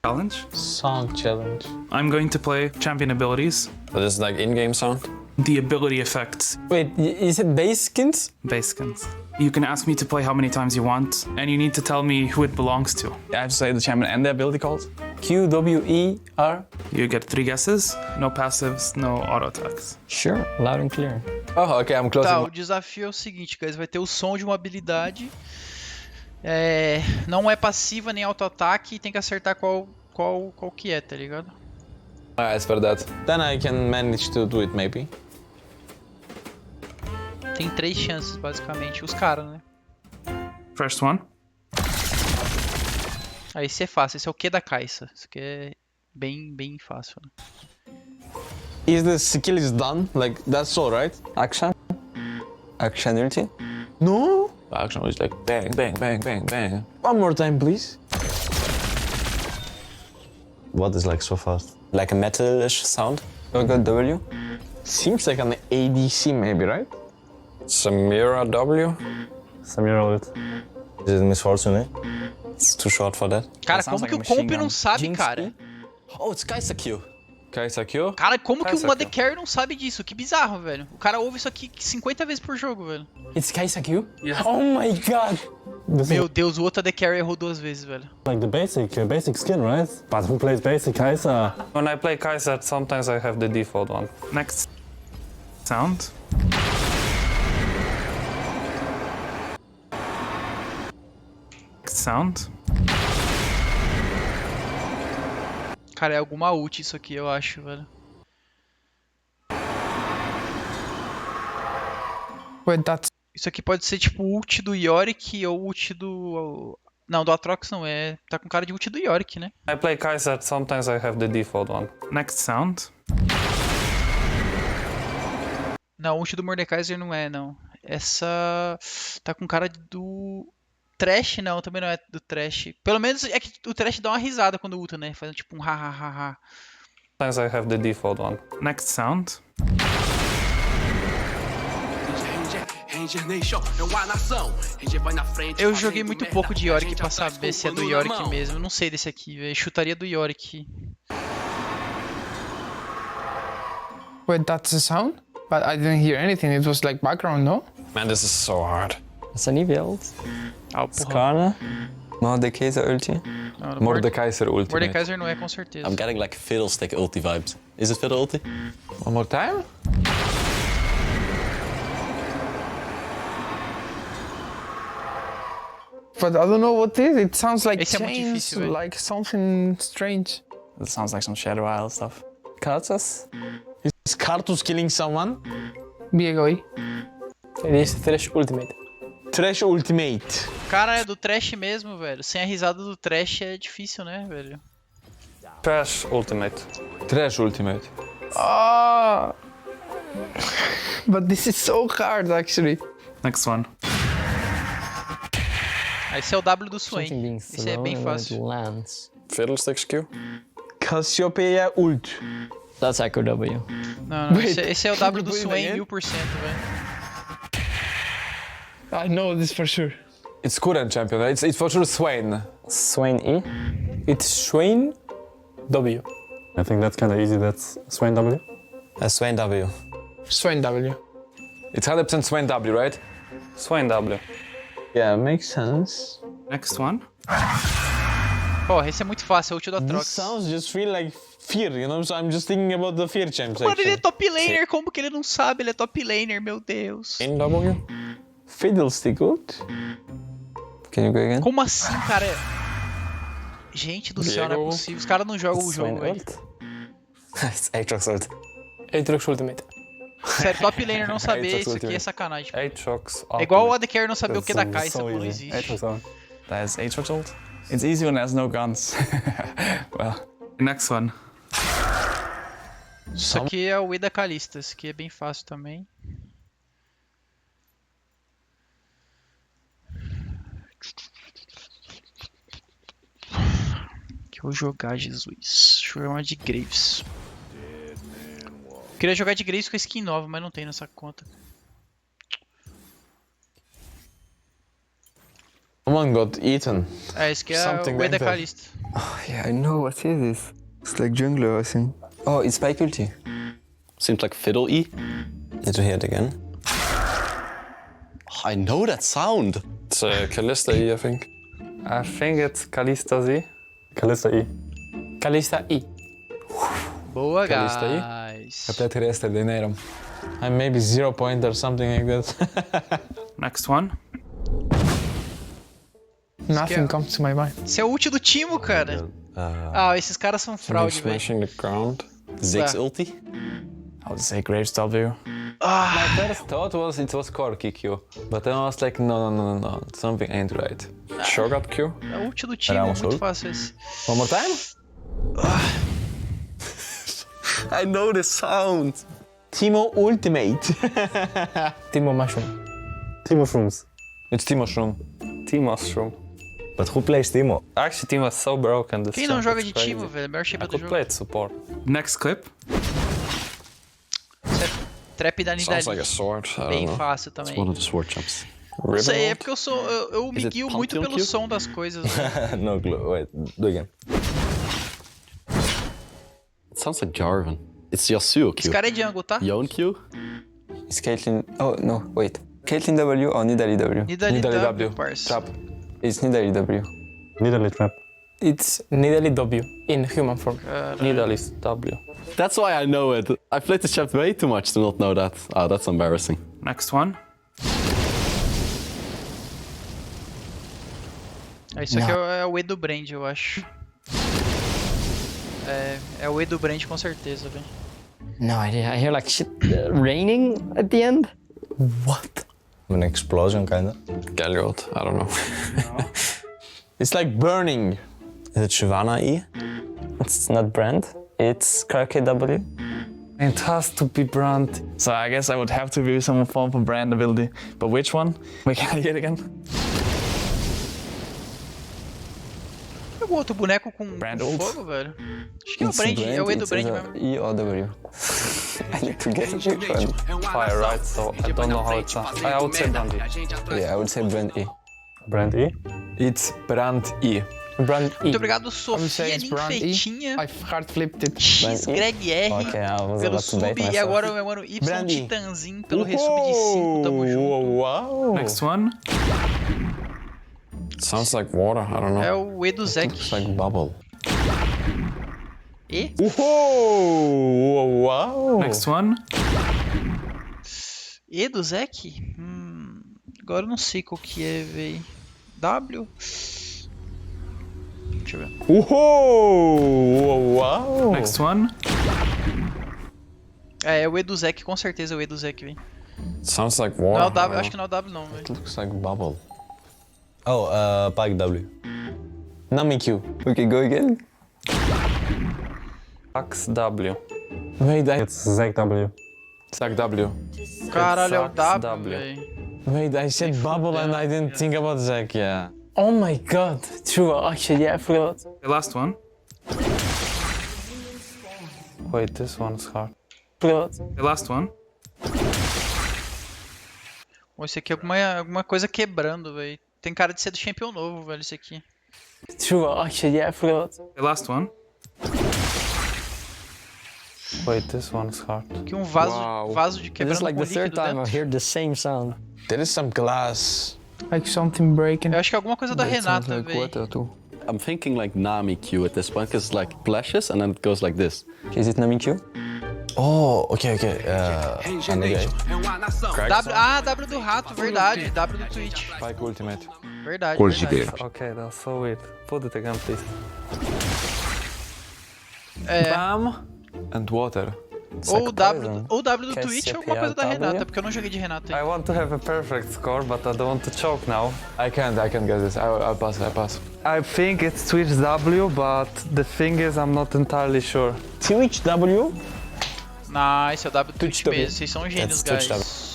challenge. Sound challenge. I'm going to play champion abilities, So this is like in-game sound? the ability effects, Wait, is it base skins? base skins. You can ask me to play how many times you want, and you need to tell me who it belongs to. I have to say the champion and the ability called. Q, W, E, R? You get 3 guesses, no passives, no auto attacks. Sure, loud and clear. Oh, okay, I'm closing. Tá, o desafio é o seguinte, guys. Vai ter o som de uma habilidade. Não é passiva nem auto-ataque e tem que acertar qual que é, tá ligado? I swear that. Then I can manage to do it, maybe. Tem 3 chances, basicamente. Os caras, né? First one. Ah, esse é fácil. Esse é o que da caixa. Isso aqui é bem fácil, né? Is the skill is done? Like, that's all, right? Action? Action ulti? No? The action was like bang, bang, bang, bang, bang. One more time, please. What is like so fast? Like a metal-ish sound? You got W? Seems like an ADC, maybe, right? Samira W? Samira ult. Is it misfortune? It's too short for that. Cara, sounds como like que a o comp machine não gun. sabe, Jinx cara? Oh, it's Kai'Sa Q. Kai'Sa Q? Cara, como que Kai'Sa o AD Q. Carry não sabe disso? Que bizarro, velho. O cara ouve isso aqui 50 vezes por jogo, velho. It's Kai'Sa Q? Yeah. Oh my god! This Meu Deus, o outro AD Carry errou 2 vezes, velho. is like the basic skin, right? But who plays basic Kai'Sa? When I play Kai'Sa, sometimes I have the default one. Next sound. Next sound. Cara, é alguma ult isso aqui, eu acho, velho. Wait, that's Isso aqui pode ser tipo ult do Yorick ou ult do... Não, do Atrox não é. Tá com cara de ult do Yorick, né? I play Kai'Sa, sometimes I have the default one. Next sound. Não, ult do Mordekaiser não é, não. Essa... Tá com cara do... Trash não, também não é do Trash. Pelo menos é que o Trash dá uma risada quando ulta, né? Faz tipo um ha ha ha ha. Sometimes I have the default one. Next sound. Eu joguei muito pouco de Yorick pra saber se é do Yorick mesmo. Eu não sei desse aqui, velho. Chutaria do Yorick. wait, that's the sound? But I didn't hear anything. It was like background, no? Man, this is so hard. It's an EV ult. Ah, porra. Skarner? Mordekaiser ulti? Não, no Mordekaiser ultimate. Mordekaiser não é, com certeza. I'm getting like Fiddlestick ulti vibes. Is it Fiddle ulti? One more time? But I don't know what it is. It sounds like Esse é muito chains, difícil, velho. like something strange. That sounds like some Shadow Isle stuff. Kratos? Is Kratos killing someone? BGOI. It is Thresh Ultimate. Trash Ultimate. Cara, é do Trash mesmo, velho. Sem a risada do Trash é difícil, né, velho? Trash ultimate. Trash ultimate. Ah! But this is so hard, actually. Next one. Ah, esse é o W do Swain. Something being Esse é thrown bem and fácil. it lands. Fiddlesticks Q? Cassiopeia ult. That's Echo W. Não, não. Wait, Esse é o W do wait Swain again? 1000%, velho. I know this for sure. It's current champion, right? It's for sure Swain. Swain E. It's Swain W. I think that's kind of easy. That's Swain W. Swain W. Swain W. It's 100% Swain W, right? Swain W. Yeah, makes sense. Next one. Porra, esse é muito fácil, é o ult do These Atrox. sounds just feel like fear, you know? So I'm just thinking about the fear champ Mano, ele é section. top laner, como que ele não sabe? Ele é top laner, meu Deus. In W? Fiddlestick ult? Can you go again? Como assim, cara? Gente do céu, não é Diego. possível. Os caras não jogam o Swain jogo, velho. ult. It's Aatrox ult. Aatrox Ultimate. Sério, top laner não saber Aatrox isso aqui é ultimate. sacanagem. 8 shocks. É igual o AD Carry não saber o que da Kai'Sa, so pô, não easy. existe. Aatrox on. That is Aatrox ult. It's easy when there's no guns. Well. Next one. Isso aqui é o E da Kalista, esse aqui é bem fácil também. Que eu vou jogar, Jesus. Deixa eu jogar uma de Graves. Queria jogar de Graves com a skin nova, mas não tem nessa conta. Someone got eaten. É, esse aqui é Something o like that. Edecalista. Yeah, I know what is this. It's like jungler, I think. Oh, it's spike ulti. Seems like fiddle E. Need to hear it again. I know that sound. It's Kalista E, I think. I think it's Kalista Z. Kalista E. Kalista E. Boa, Calista aí? guys. Repeat yesterday, Nairam. I'm maybe 0 point or something like that. Next one. Nothing comes to my mind. Esse é o ult do Timo, cara. Ah, esses caras são fraude, velho. Smashing the ground. Ziggs Yeah. ulti. I would say Graves W. My first thought was it was Corki Q, but then I was like, no, something ain't right. Shogat Q. É o ult do Timo, muito fácil esse. One more time? I know the sound. Timo Ultimate. Timo Mushroom. Team of Rooms. It's Team Mushroom. Team Mushroom. But who plays Timo? Actually, Team was so broken this Quem não jump, joga it's de crazy. Timo, velho? É o melhor I shaper do could jogo. play it support. Next clip. Esse é trap da Sounds like a Nidali. sword. I don't Bem know. fácil também. One of the sword jumps. Não sei, é porque eu me it guio muito Pantheon pelo Q? som das coisas. Né? No clue. Wait, do again. It sounds like Jarvan. It's Yasuo Esse Q. cara é jungle, tá? Yone Q. It's Caitlyn. Oh, no, wait. Caitlyn W or Nidalee W? Nidali W, parça. Trap. It's Nidalee W. Nidalee Trap. It's Nidalee W in human form. Nidalee W. That's why I know it. I played this chapter way too much to not know that. Oh, that's embarrassing. Next one. Isso aqui é o E do Brand, eu acho. É o E do Brand com certeza, velho. No idea. I hear like shit raining at the end. What? An explosion, kinda. Galliot. I don't know. It's like burning. Is it Shyvana E? It's not Brand. It's Krake W. It has to be Brand. So I guess I would have to be some form of brand ability. But which one? We can hear it again. E o outro boneco com Brand fogo, velho? Acho que é o Brand, é o E do It's Brand either mesmo. E or W. I need to get which one. Fire, right? So I don't know how it sounds. I would say Brand E. Yeah, I would say Brand E. Brand E. It's Brand E. Brand E. Muito obrigado, would say Sofia it's Brand E. Ninfetinha, I hard flipped it. X Greg R Okay, I was pelo about to bait sub e myself. agora o meu mano Y Brand E. Titanzinho pelo resub de 5, tamo junto. Wow. Next one. Sounds like water. I don't know. É o E do Zek. Looks like bubble. E? Whoa! Wow! Next one. E do Zek? Agora eu não sei qual que é, véi. W? Deixa eu ver. Wow! Next one. É o E do Zek, com certeza é o E do Zek, véi. Sounds like Não water. é o W, acho que não é o W não, véi. Looks like bubble. Oh, Pike W. Nami Q. Okay, go again. Axe W. Wait, I It's Zack W. Zack W. Caralho, é o Axe W, W. véi. Wait, I said bubble and I didn't think about Zack. Yeah. Oh my god. True. Actually, yeah, I forgot. The last one. Wait, this one's hard. Forgot. The last one. Ou esse aqui é alguma coisa quebrando, véi. Tem cara de ser do Champion novo, velho, esse aqui. True. Actually, yeah, I forgot. The last one. Wait, this one's hard. Aqui um Wow. vaso de This quebrando is like com the third líquido time I dentro. hear the same sound. There is some glass. Like something breaking. Eu acho que é alguma coisa da Renata, véi. Water too. I'm thinking like Nami Q at this point, because it's like flashes and then it goes like this. Is it Nami Q? Oh, okay. Anyway. W do rato, verdade. W do Twitch. Spike ultimate. Verdade, Cor de verdade. verde. Okay, that's so weird. Put it again, please. É, Bam and water. ou poison. o W do Quer Twitch ser é alguma coisa da PLW? Renata, porque eu não joguei de Renata I ainda. want to have a perfect score, but I don't want to choke now. I can't get this. I'll pass. I think it's Twitch W, but the thing is, I'm not entirely sure. Twitch W? Nice, é o W do Twitch W. mesmo. Vocês são gênios, Twitch guys.